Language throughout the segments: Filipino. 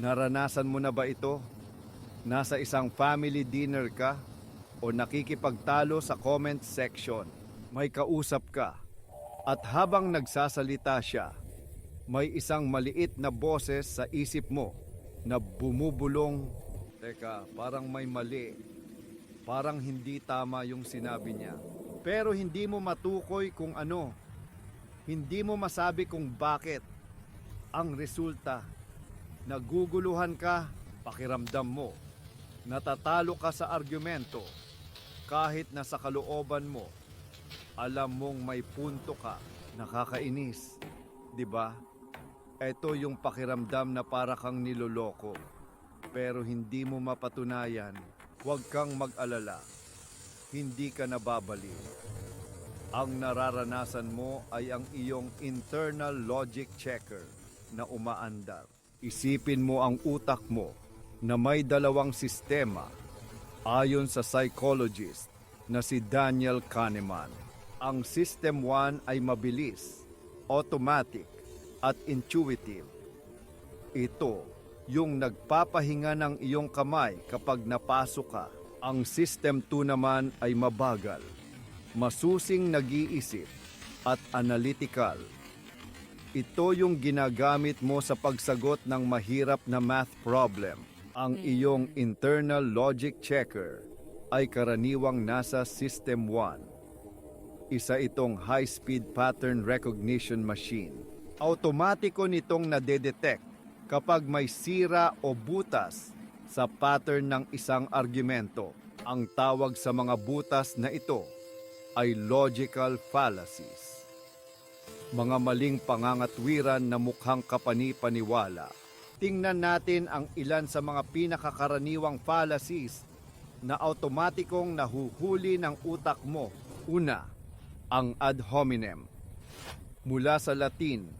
Naranasan mo na ba ito? Nasa isang family dinner ka o nakikipagtalo sa comment section. May kausap ka at habang nagsasalita siya, may isang maliit na boses sa isip mo na bumubulong. Teka, parang may mali. Parang hindi tama yung sinabi niya. Pero hindi mo matukoy kung ano. Hindi mo masabi kung bakit. Ang resulta, naguguluhan ka, pakiramdam mo. Natatalo ka sa argumento. Kahit nasa kalooban mo, alam mong may punto ka. Nakakainis, 'di ba? Ito yung pakiramdam na para kang niloloko. Pero hindi mo mapatunayan, huwag kang mag-alala. Hindi ka nababaliw. Ang nararanasan mo ay ang iyong internal logic checker na umaandar. Isipin mo ang utak mo na may dalawang sistema ayon sa psychologist na si Daniel Kahneman. Ang System 1 ay mabilis, automatic, at intuitive. Ito yung nagpapahinga ng iyong kamay kapag napasok ka. Ang System 2 naman ay mabagal, masusing nag-iisip, at analytical. Ito yung ginagamit mo sa pagsagot ng mahirap na math problem. Ang iyong internal logic checker ay karaniwang nasa System 1. Isa itong high-speed pattern recognition machine. Automatiko nitong nadedetect kapag may sira o butas sa pattern ng isang argumento. Ang tawag sa mga butas na ito ay logical fallacies. Mga maling pangangatwiran na mukhang kapani-paniwala. Tingnan natin ang ilan sa mga pinakakaraniwang fallacies na automatikong nahuhuli ng utak mo. Una, ang ad hominem. Mula sa Latin,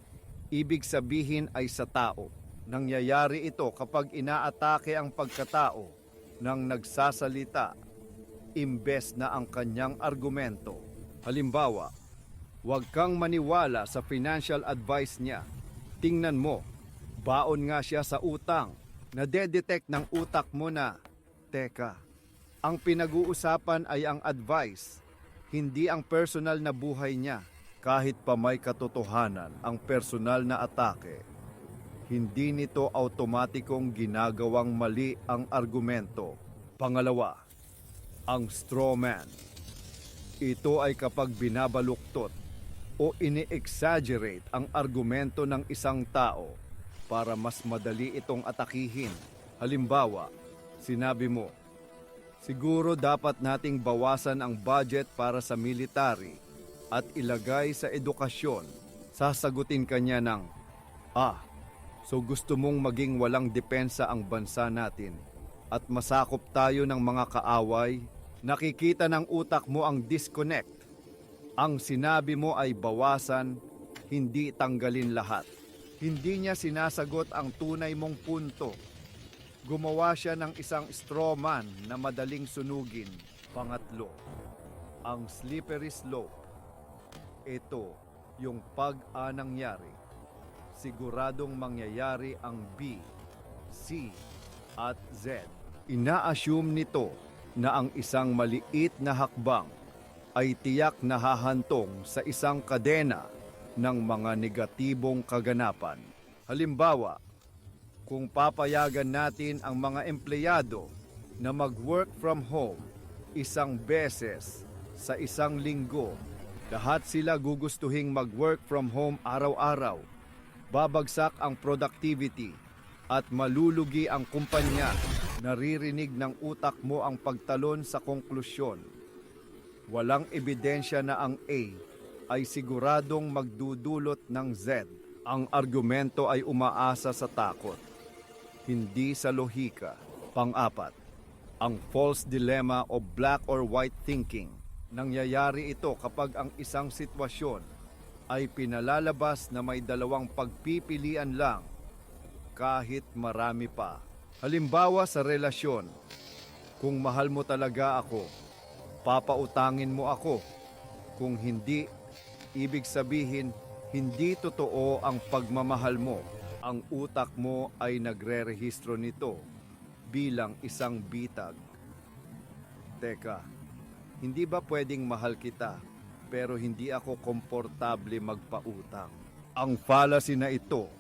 ibig sabihin ay sa tao. Nangyayari ito kapag inaatake ang pagkatao ng nagsasalita imbes na ang kanyang argumento. Halimbawa, huwag kang maniwala sa financial advice niya. Tingnan mo, baon nga siya sa utang. Nadedetect ng utak mo na, teka, ang pinag-uusapan ay ang advice, hindi ang personal na buhay niya. Kahit pa may katotohanan ang personal na atake, hindi nito automatikong ginagawang mali ang argumento. Pangalawa, ang straw man. Ito ay kapag binabaluktot o ini-exaggerate ang argumento ng isang tao para mas madali itong atakihin. Halimbawa, sinabi mo, siguro dapat nating bawasan ang budget para sa military at ilagay sa edukasyon. Sasagutin kanya ng, so gusto mong maging walang depensa ang bansa natin at masakop tayo ng mga kaaway? Nakikita ng utak mo ang disconnect. Ang sinabi mo ay bawasan, hindi tanggalin lahat. Hindi niya sinasagot ang tunay mong punto. Gumawa siya ng isang straw man na madaling sunugin. Pangatlo, ang slippery slope. Ito yung pag-anangyari. Siguradong mangyayari ang B, C, at Z. Ina-assume nito na ang isang maliit na hakbang ay tiyak na hahantong sa isang kadena ng mga negatibong kaganapan. Halimbawa, kung papayagan natin ang mga empleyado na mag-work from home isang beses sa isang linggo, lahat sila gugustuhing mag-work from home araw-araw. Babagsak ang productivity at malulugi ang kumpanya. Naririnig ng utak mo ang pagtalon sa konklusyon. Walang ebidensya na ang A ay siguradong magdudulot ng Z. Ang argumento ay umaasa sa takot, hindi sa lohika. Pang-apat, ang false dilemma o black or white thinking. Nangyayari ito kapag ang isang sitwasyon ay pinalalabas na may dalawang pagpipilian lang, kahit marami pa. Halimbawa sa relasyon, kung mahal mo talaga ako, papautangin mo ako. Kung hindi, ibig sabihin, hindi totoo ang pagmamahal mo. Ang utak mo ay nagre-rehistro nito bilang isang bitag. Teka, hindi ba pwedeng mahal kita pero hindi ako komportable magpautang? Ang fallacy na ito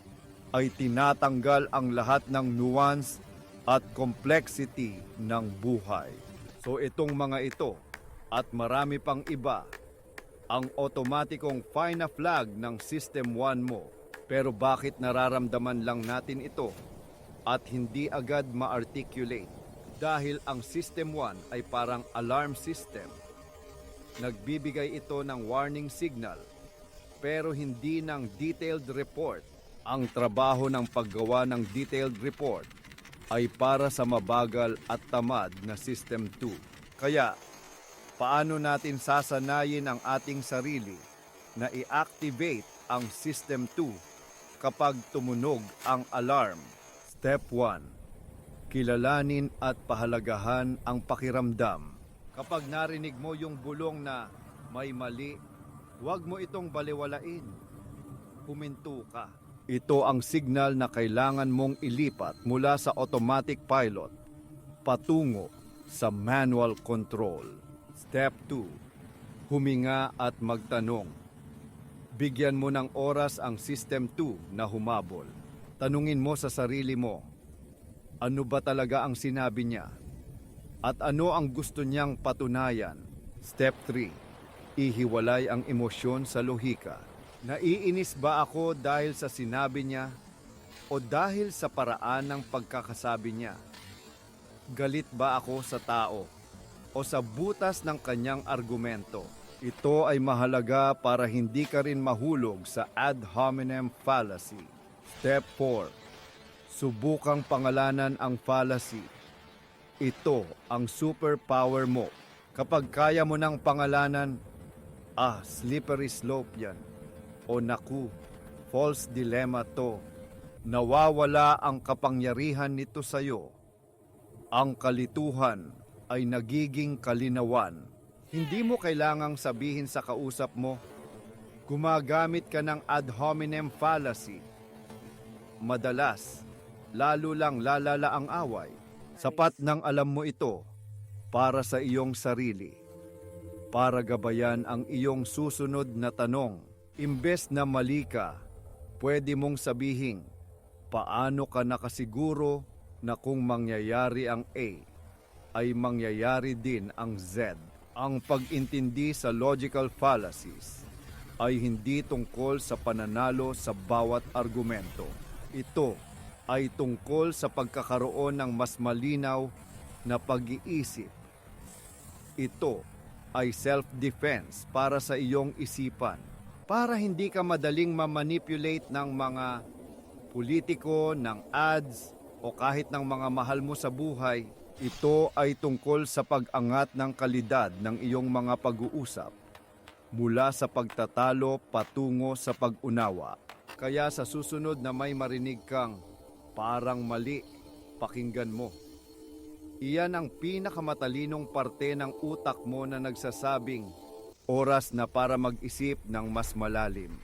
ay tinatanggal ang lahat ng nuance at complexity ng buhay. So itong mga ito at marami pang iba ang otomatikong fine na flag ng System 1 mo. Pero bakit nararamdaman lang natin ito at hindi agad ma-articulate? Dahil ang System 1 ay parang alarm system. Nagbibigay ito ng warning signal pero hindi ng detailed report. Ang trabaho ng paggawa ng detailed report ay para sa mabagal at tamad na System 2. Kaya, paano natin sasanayin ang ating sarili na i-activate ang System 2 kapag tumunog ang alarm? Step 1. Kilalanin at pahalagahan ang pakiramdam. Kapag narinig mo yung bulong na may mali, huwag mo itong baliwalain. Huminto ka. Ito ang signal na kailangan mong ilipat mula sa automatic pilot patungo sa manual control. Step 2. Huminga at magtanong. Bigyan mo ng oras ang System 2 na humabol. Tanungin mo sa sarili mo, ano ba talaga ang sinabi niya? At ano ang gusto niyang patunayan? Step 3. Ihiwalay ang emosyon sa lohika. Naiinis ba ako dahil sa sinabi niya o dahil sa paraan ng pagkakasabi niya? Galit ba ako sa tao o sa butas ng kanyang argumento? Ito ay mahalaga para hindi ka rin mahulog sa ad hominem fallacy. Step 4. Subukang pangalanan ang fallacy. Ito ang superpower mo. Kapag kaya mo ng pangalanan, slippery slope yan. O naku, false dilemma to. Nawawala ang kapangyarihan nito sa'yo. Ang kalituhan ay nagiging kalinawan. Hindi mo kailangang sabihin sa kausap mo, gumagamit ka ng ad hominem fallacy. Madalas, lalo lang lalala ang away. Sapat nang alam mo ito para sa iyong sarili. Para gabayan ang iyong susunod na tanong. Imbes na mali ka, pwede mong sabihin, paano ka nakasiguro na kung mangyayari ang A, ay mangyayari din ang Z? Ang pag-intindi sa logical fallacies ay hindi tungkol sa pananalo sa bawat argumento. Ito ay tungkol sa pagkakaroon ng mas malinaw na pag-iisip. Ito ay self-defense para sa iyong isipan, para hindi ka madaling mamanipulate ng mga politiko, ng ads, o kahit ng mga mahal mo sa buhay. Ito ay tungkol sa pag-angat ng kalidad ng iyong mga pag-uusap, mula sa pagtatalo patungo sa pag-unawa. Kaya sa susunod na may marinig kang parang mali, pakinggan mo. Iyan ang pinakamatalinong parte ng utak mo na nagsasabing, oras na para mag-isip ng mas malalim.